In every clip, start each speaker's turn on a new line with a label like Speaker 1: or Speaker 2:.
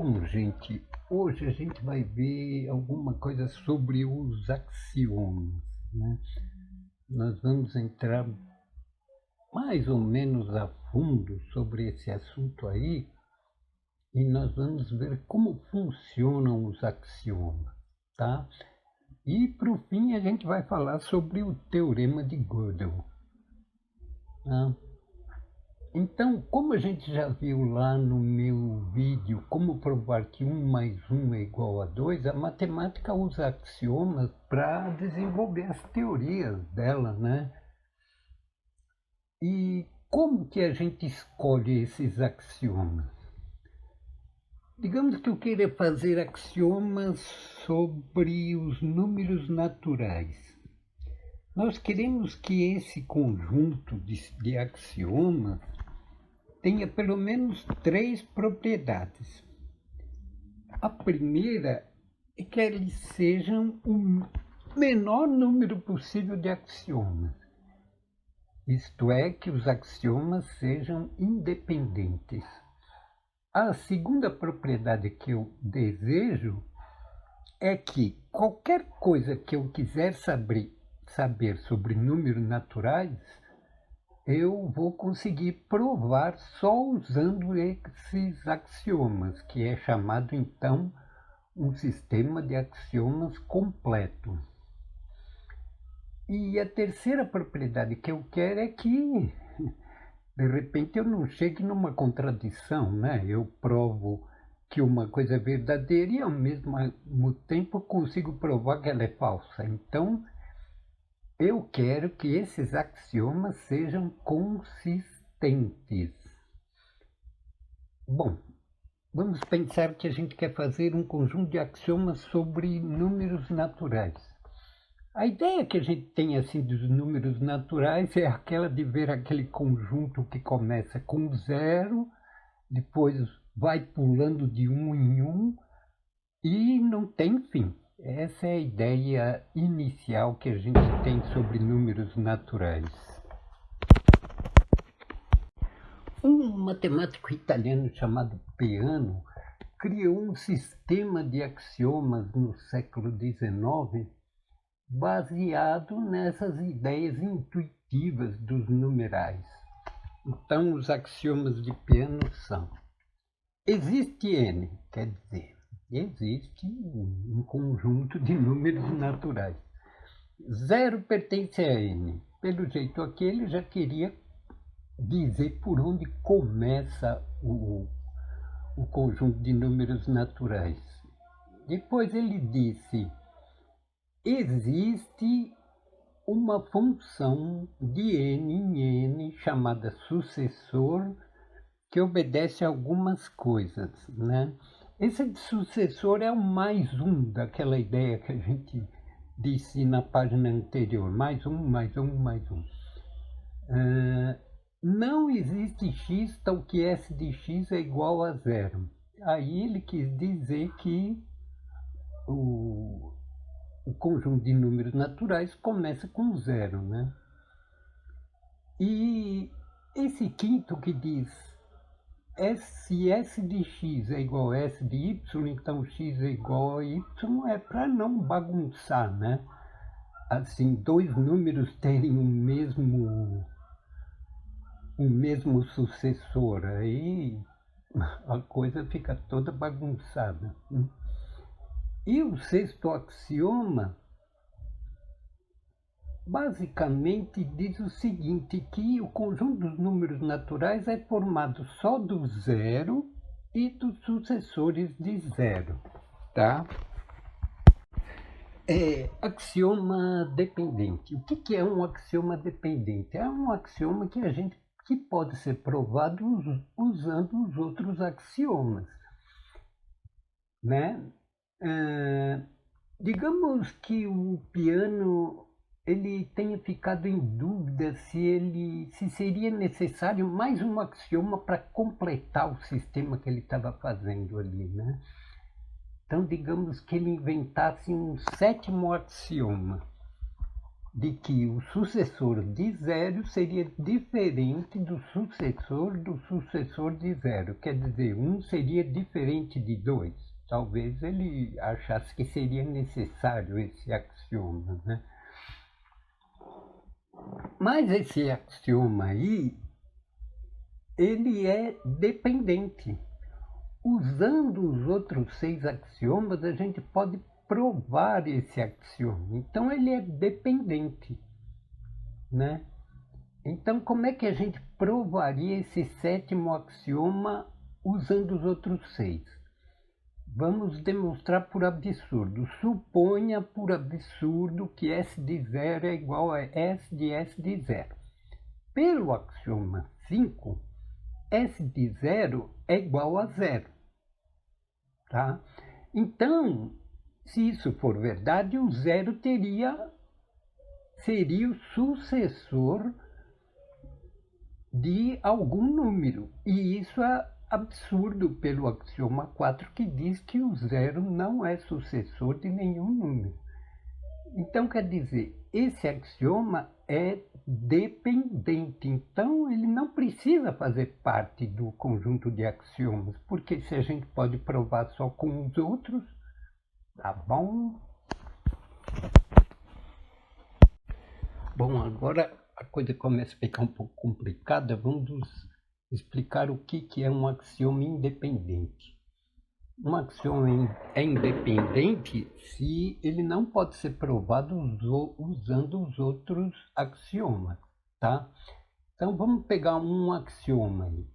Speaker 1: Bom, gente, hoje a gente vai ver alguma coisa sobre os axiomas, né? Nós vamos entrar mais ou menos a fundo sobre esse assunto aí e nós vamos ver como funcionam os axiomas, tá? E para o fim a gente vai falar sobre o teorema de Gödel, tá? Então, como a gente já viu lá no meu vídeo como provar que 1 mais 1 é igual a 2, a matemática usa axiomas para desenvolver as teorias dela, né? E como que a gente escolhe esses axiomas? Digamos que eu queira fazer axiomas sobre os números naturais. Nós queremos que esse conjunto de axiomas tenha pelo menos 3 propriedades. A primeira é que eles sejam o menor número possível de axiomas. Isto é, que os axiomas sejam independentes. A segunda propriedade que eu desejo é que qualquer coisa que eu quiser saber sobre números naturais, eu vou conseguir provar só usando esses axiomas, que é chamado então um sistema de axiomas completo. E a terceira propriedade que eu quero é que, de repente, eu não chegue numa contradição, né? Eu provo que uma coisa é verdadeira e, ao mesmo tempo, consigo provar que ela é falsa. Então, eu quero que esses axiomas sejam consistentes. Bom, vamos pensar que a gente quer fazer um conjunto de axiomas sobre números naturais. A ideia que a gente tem assim dos números naturais é aquela de ver aquele conjunto que começa com 0, depois vai pulando de 1 em 1 e não tem fim. Essa é a ideia inicial que a gente tem sobre números naturais. Um matemático italiano chamado Peano criou um sistema de axiomas no século XIX baseado nessas ideias intuitivas dos numerais. Então, os axiomas de Peano são: existe n, quer dizer, existe um conjunto de números naturais. 0 pertence a n. Pelo jeito aqui ele já queria dizer por onde começa o conjunto de números naturais. Depois ele disse: existe uma função de n em n chamada sucessor que obedece a algumas coisas, né? Esse sucessor é o mais um daquela ideia que a gente disse na página anterior, mais um, mais um, mais um. Não existe x tal que s de x é igual a 0. Aí ele quis dizer que o conjunto de números naturais começa com 0, né? E esse quinto que diz se s de x é igual a s de y, então x é igual a y, é para não bagunçar, né? Assim, dois números terem o mesmo sucessor, aí a coisa fica toda bagunçada. E o sexto axioma basicamente diz o seguinte, que o conjunto dos números naturais é formado só do zero e dos sucessores de zero, tá? Axioma dependente. O que é um axioma dependente? É um axioma que pode ser provado usando os outros axiomas, né? Digamos que o Peano ele tenha ficado em dúvida se seria necessário mais um axioma para completar o sistema que ele estava fazendo ali, né? Então, digamos que ele inventasse um sétimo axioma. de que o sucessor de zero seria diferente do sucessor de zero. Quer dizer, um seria diferente de 2. Talvez ele achasse que seria necessário esse axioma, né? Mas esse axioma aí, ele é dependente. Usando os outros 6 axiomas, a gente pode provar esse axioma. Então, ele é dependente, né? Então, como é que a gente provaria esse 7º axioma usando os outros 6? Vamos demonstrar por absurdo. Suponha por absurdo que S de 0 é igual a S de 0. Pelo axioma 5, S de 0 é igual a 0. Tá? Então, se isso for verdade, o 0 seria o sucessor de algum número. E isso é absurdo pelo axioma 4, que diz que o 0 não é sucessor de nenhum número. Então, quer dizer, esse axioma é dependente. Então, ele não precisa fazer parte do conjunto de axiomas, porque se a gente pode provar só com os outros, tá bom? Bom, agora a coisa começa a ficar um pouco complicada. Vamos explicar o que é um axioma independente. Um axioma é independente se ele não pode ser provado usando os outros axiomas, tá? Então vamos pegar um axioma aí.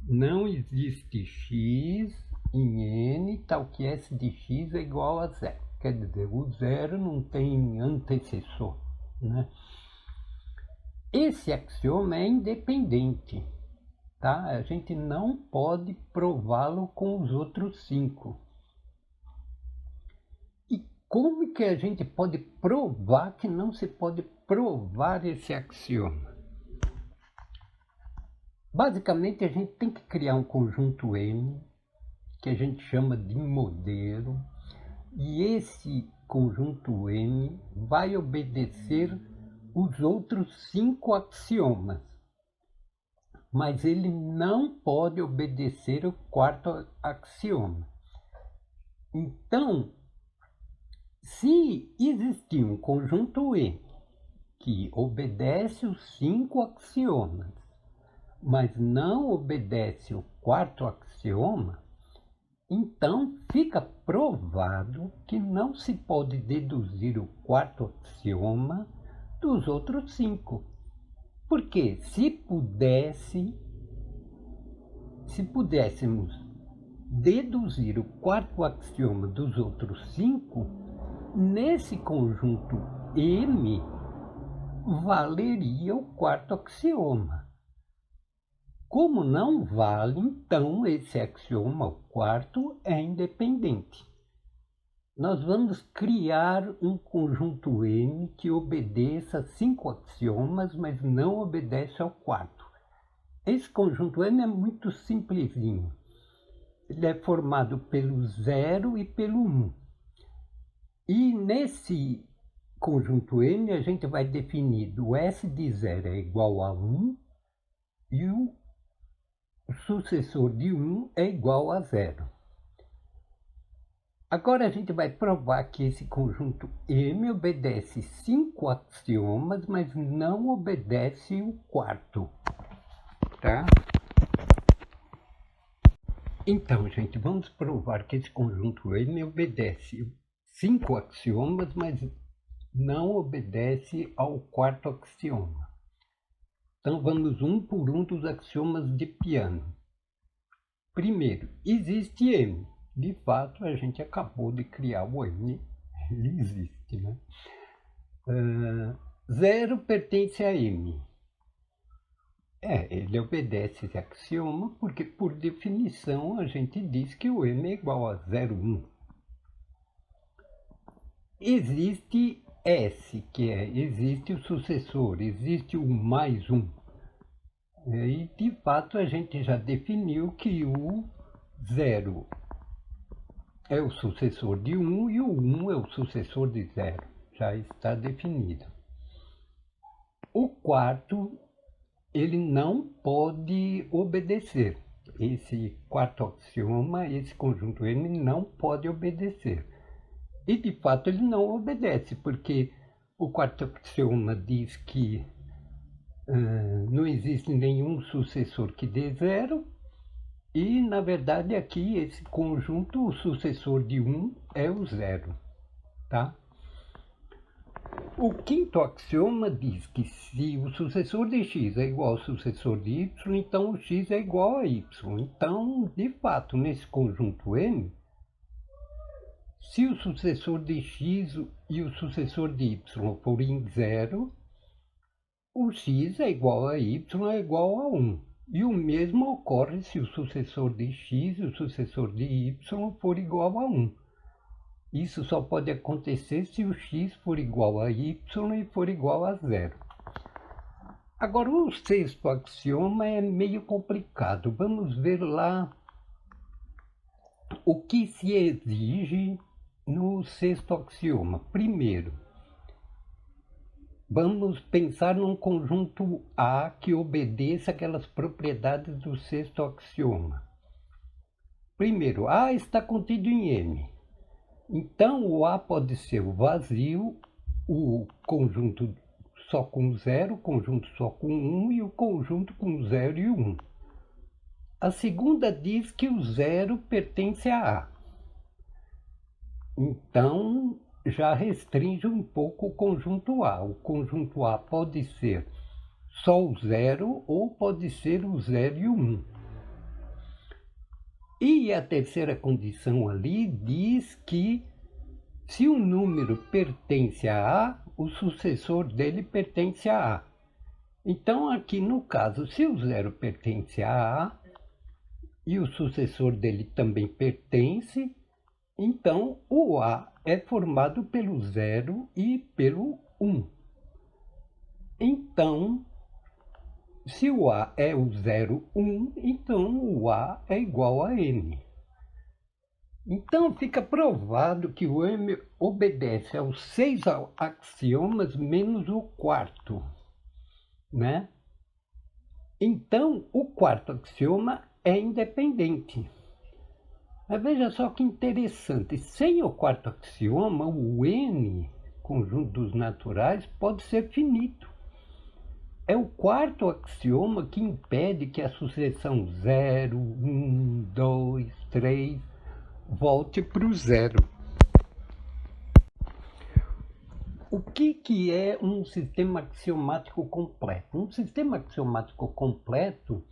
Speaker 1: Não existe x em n tal que S de x é igual a 0. Quer dizer, o 0 não tem antecessor, né? Esse axioma é independente, tá? A gente não pode prová-lo com os outros 5. E como que a gente pode provar que não se pode provar esse axioma? Basicamente, a gente tem que criar um conjunto M, que a gente chama de modelo, e esse conjunto M vai obedecer os outros 5 axiomas. Mas ele não pode obedecer o 4º axioma. Então, se existir um conjunto M que obedece os 5 axiomas, mas não obedece o 4º axioma, então fica provado que não se pode deduzir o 4º axioma dos outros 5. Porque se pudéssemos deduzir o 4º axioma dos outros 5, nesse conjunto M valeria o 4º axioma. Como não vale, então esse axioma, o 4º, é independente. Nós vamos criar um conjunto M que obedeça a 5 axiomas, mas não obedece ao 4º. Esse conjunto M é muito simplesinho. Ele é formado pelo 0 e pelo 1. E nesse conjunto M a gente vai definir o S de 0 é igual a 1 e o sucessor de 1 é igual a 0. Agora a gente vai provar que esse conjunto M obedece 5 axiomas, mas não obedece o 4º, tá? Então, gente, vamos provar que esse conjunto M obedece 5 axiomas, mas não obedece ao 4º axioma. Então, vamos um por um dos axiomas de Peano. Primeiro, existe M. De fato, a gente acabou de criar o M. Ele existe, né? 0 pertence a M. Ele obedece esse axioma porque, por definição, a gente diz que o M é igual a 0, 1. Existe S, existe o sucessor, existe o mais 1. E, de fato, a gente já definiu que o 0 é o sucessor de 1 e o 1 é o sucessor de 0. Já está definido. o quarto, ele não pode obedecer. Esse quarto axioma, esse conjunto N não pode obedecer. E de fato ele não obedece, porque o quarto axioma diz que não existe nenhum sucessor que dê zero, e na verdade aqui esse conjunto, o sucessor de 1 é o zero, tá? O quinto axioma diz que se o sucessor de x é igual ao sucessor de y, então o x é igual a y. Então, de fato, nesse conjunto N, se o sucessor de x e o sucessor de y forem zero, o x é igual a y é igual a 1. E o mesmo ocorre se o sucessor de x e o sucessor de y for igual a 1. Isso só pode acontecer se o x for igual a y e for igual a zero. Agora, o sexto axioma é meio complicado. Vamos ver lá o que se exige no sexto axioma. Primeiro, vamos pensar num conjunto A que obedeça aquelas propriedades do sexto axioma. Primeiro, A está contido em M. Então, o A pode ser o vazio, o conjunto só com 0, o conjunto só com 1 e o conjunto com 0 e 1. A segunda diz que o 0 pertence a A. Então, já restringe um pouco o conjunto A. O conjunto A pode ser só o 0 ou pode ser o 0 e o 1. E a terceira condição ali diz que se um número pertence a A, o sucessor dele pertence a A. Então, aqui no caso, se o 0 pertence a A e o sucessor dele também pertence, então o A é formado pelo 0 e pelo 1. Então, se o A é o 0, 1, então o A é igual a M. Então, fica provado que o M obedece aos 6 axiomas menos o quarto, né? Então, o quarto axioma é independente. Mas veja só que interessante, sem o quarto axioma, o N, conjunto dos naturais, pode ser finito. É o quarto axioma que impede que a sucessão 0, 1, 2, 3 volte para o zero. O que é um sistema axiomático completo? Um sistema axiomático completo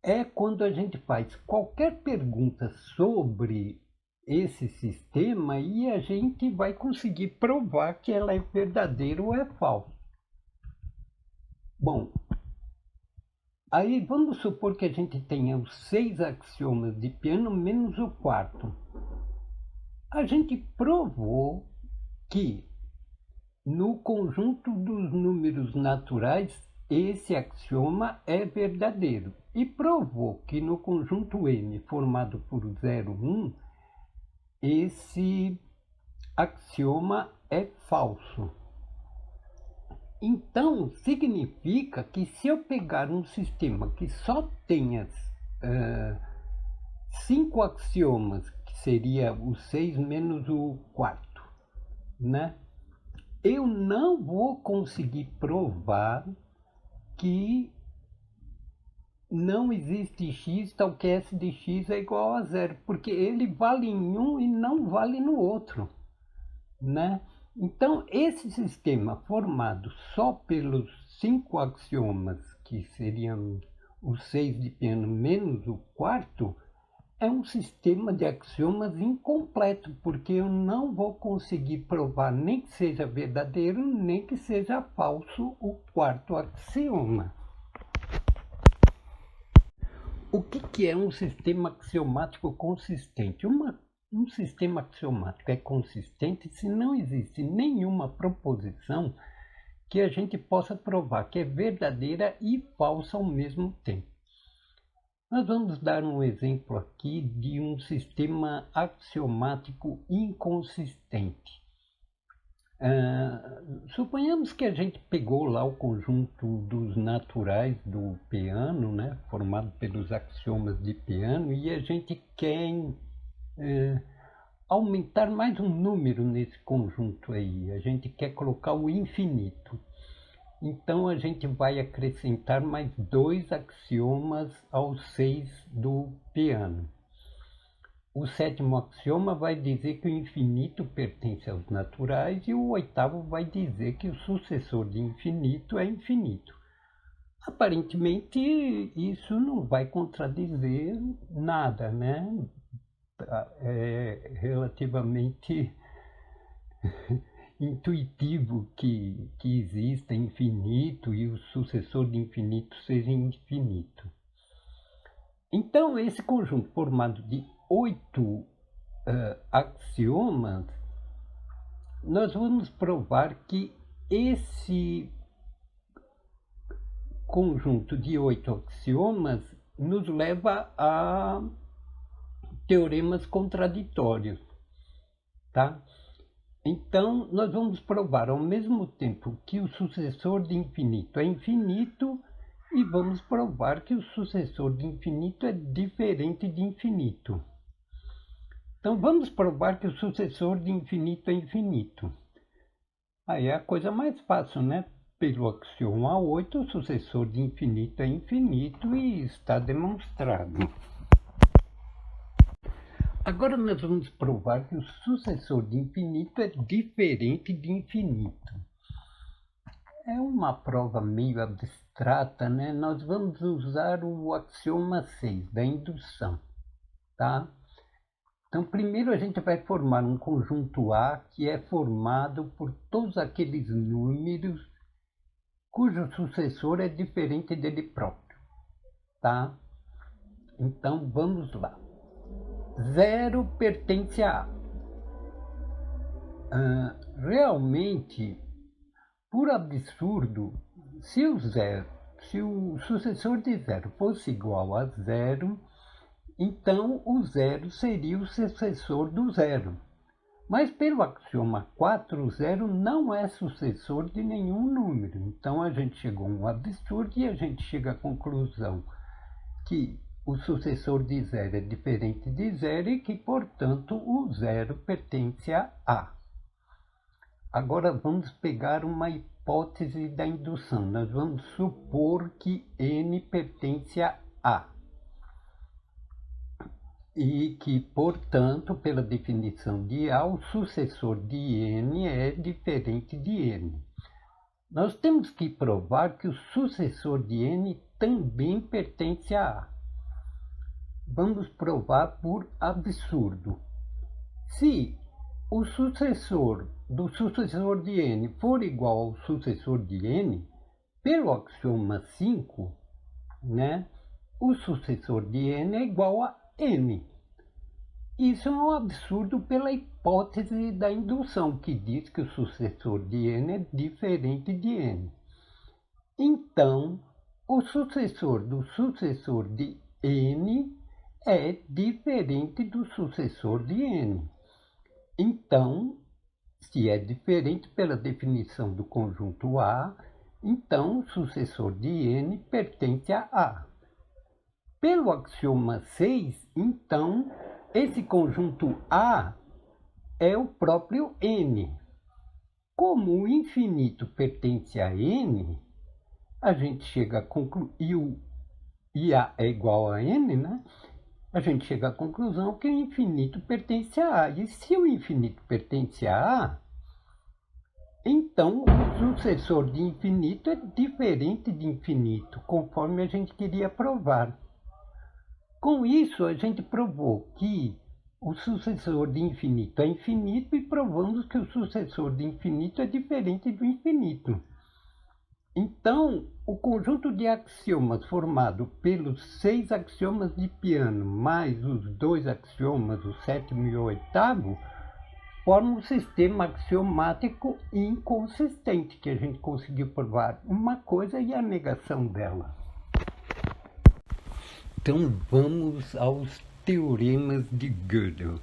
Speaker 1: é quando a gente faz qualquer pergunta sobre esse sistema e a gente vai conseguir provar que ela é verdadeira ou é falsa. Bom, aí vamos supor que a gente tenha os 6 axiomas de Peano menos o quarto. A gente provou que no conjunto dos números naturais esse axioma é verdadeiro e provou que no conjunto M formado por 0, 1, esse axioma é falso. Então, significa que se eu pegar um sistema que só tenha 5 axiomas, que seria o 6 menos o quarto, né? Eu não vou conseguir provar que não existe x tal que s de x é igual a zero, porque ele vale em um e não vale no outro, né? Então, esse sistema formado só pelos 5 axiomas, que seriam os 6 de Peano menos o quarto, é um sistema de axiomas incompleto, porque eu não vou conseguir provar nem que seja verdadeiro, nem que seja falso o quarto axioma. O que é um sistema axiomático consistente? Um sistema axiomático é consistente se não existe nenhuma proposição que a gente possa provar que é verdadeira e falsa ao mesmo tempo. Nós vamos dar um exemplo aqui de um sistema axiomático inconsistente. Suponhamos que a gente pegou lá o conjunto dos naturais do Peano, né, formado pelos axiomas de Peano, e a gente quer aumentar mais um número nesse conjunto aí. A gente quer colocar o infinito. Então a gente vai acrescentar mais 2 axiomas aos 6 do Peano. O 7º axioma vai dizer que o infinito pertence aos naturais e o 8º vai dizer que o sucessor de infinito é infinito. Aparentemente isso não vai contradizer nada, né? É relativamente intuitivo que exista infinito e o sucessor de infinito seja infinito. Então esse conjunto formado de 8 axiomas, nós vamos provar que esse conjunto de 8 axiomas nos leva a teoremas contraditórios, tá? Então, nós vamos provar ao mesmo tempo que o sucessor de infinito é infinito e vamos provar que o sucessor de infinito é diferente de infinito. Então, vamos provar que o sucessor de infinito é infinito. Aí é a coisa mais fácil, né? Pelo axioma 8, o sucessor de infinito é infinito e está demonstrado. Agora nós vamos provar que o sucessor de infinito é diferente de infinito. É uma prova meio abstrata, né? Nós vamos usar o axioma 6 da indução, tá? Então, primeiro a gente vai formar um conjunto A que é formado por todos aqueles números cujo sucessor é diferente dele próprio, tá? Então, vamos lá. 0 pertence a A. Realmente, por absurdo, se o sucessor de 0 fosse igual a 0, então o 0 seria o sucessor do 0. Mas pelo axioma 4, o 0 não é sucessor de nenhum número. Então a gente chegou a um absurdo e a gente chega à conclusão que o sucessor de 0 é diferente de 0 e que, portanto, o 0 pertence a A. Agora vamos pegar uma hipótese da indução. Nós vamos supor que N pertence a A. E que, portanto, pela definição de A, o sucessor de N é diferente de N. Nós temos que provar que o sucessor de N também pertence a A. Vamos provar por absurdo. Se o sucessor do sucessor de N for igual ao sucessor de N, pelo axioma 5, né, o sucessor de N é igual a N. Isso é um absurdo pela hipótese da indução, que diz que o sucessor de N é diferente de N. Então, o sucessor do sucessor de N é diferente do sucessor de N. Então, se é diferente pela definição do conjunto A, então o sucessor de N pertence a A. Pelo axioma 6, então, esse conjunto A é o próprio N. Como o infinito pertence a N, a gente chega a concluir, e A é igual a N, né? A gente chega à conclusão que o infinito pertence a A. E se o infinito pertence a A, então o sucessor de infinito é diferente de infinito, conforme a gente queria provar. Com isso, a gente provou que o sucessor de infinito é infinito e provamos que o sucessor de infinito é diferente do infinito. Então, o conjunto de axiomas formado pelos 6 axiomas de Peano, mais os 2 axiomas, o 7º e o 8º, forma um sistema axiomático inconsistente, que a gente conseguiu provar uma coisa e a negação dela. Então, vamos aos teoremas de Gödel.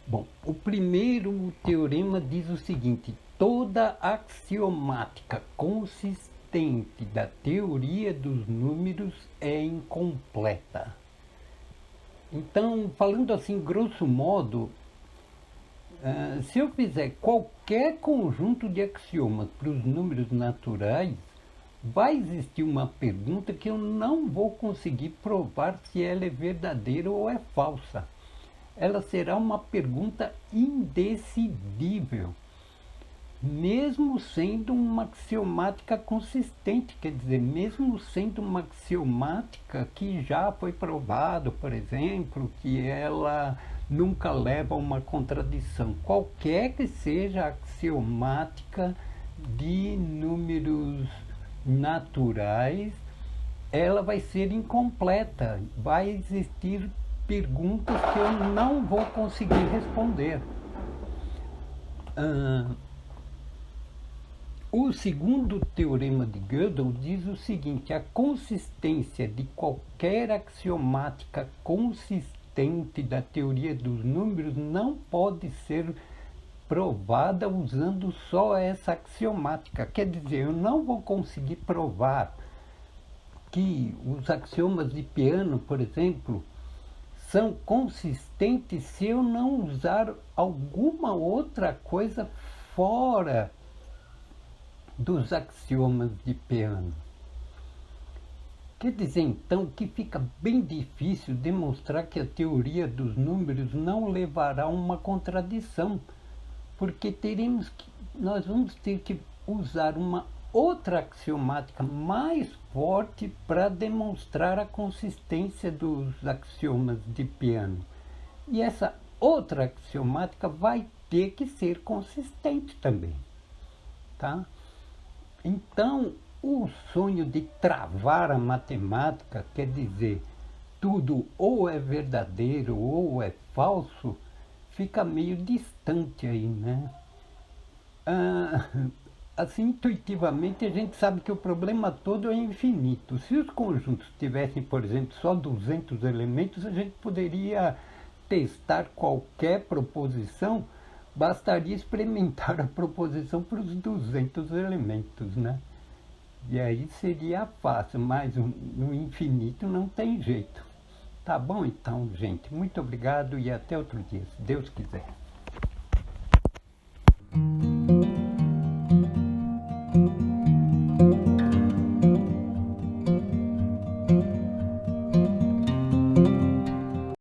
Speaker 1: Bom, o primeiro teorema diz o seguinte: toda axiomática consistente da teoria dos números é incompleta. Então, falando assim, grosso modo, se eu fizer qualquer conjunto de axiomas para os números naturais, vai existir uma pergunta que eu não vou conseguir provar se ela é verdadeira ou é falsa. Ela será uma pergunta indecidível, mesmo sendo uma axiomática consistente, quer dizer, mesmo sendo uma axiomática que já foi provado, por exemplo, que ela nunca leva a uma contradição. Qualquer que seja a axiomática de números naturais, ela vai ser incompleta, vai existir perguntas que eu não vou conseguir responder. O segundo teorema de Gödel diz o seguinte: a consistência de qualquer axiomática consistente da teoria dos números não pode ser provada usando só essa axiomática. Quer dizer, eu não vou conseguir provar que os axiomas de Peano, por exemplo, são consistentes se eu não usar alguma outra coisa fora dos axiomas de Peano. Quer dizer, então, que fica bem difícil demonstrar que a teoria dos números não levará a uma contradição, porque nós vamos ter que usar uma outra axiomática mais forte para demonstrar a consistência dos axiomas de Peano. E essa outra axiomática vai ter que ser consistente também, tá? Então, o sonho de travar a matemática, quer dizer, tudo ou é verdadeiro ou é falso, fica meio distante aí, né? Assim, intuitivamente, a gente sabe que o problema todo é infinito. Se os conjuntos tivessem, por exemplo, só 200 elementos, a gente poderia testar qualquer proposição, bastaria experimentar a proposição para os 200 elementos, né? E aí seria fácil, mas no infinito não tem jeito. Tá bom então, gente? Muito obrigado e até outro dia, se Deus quiser.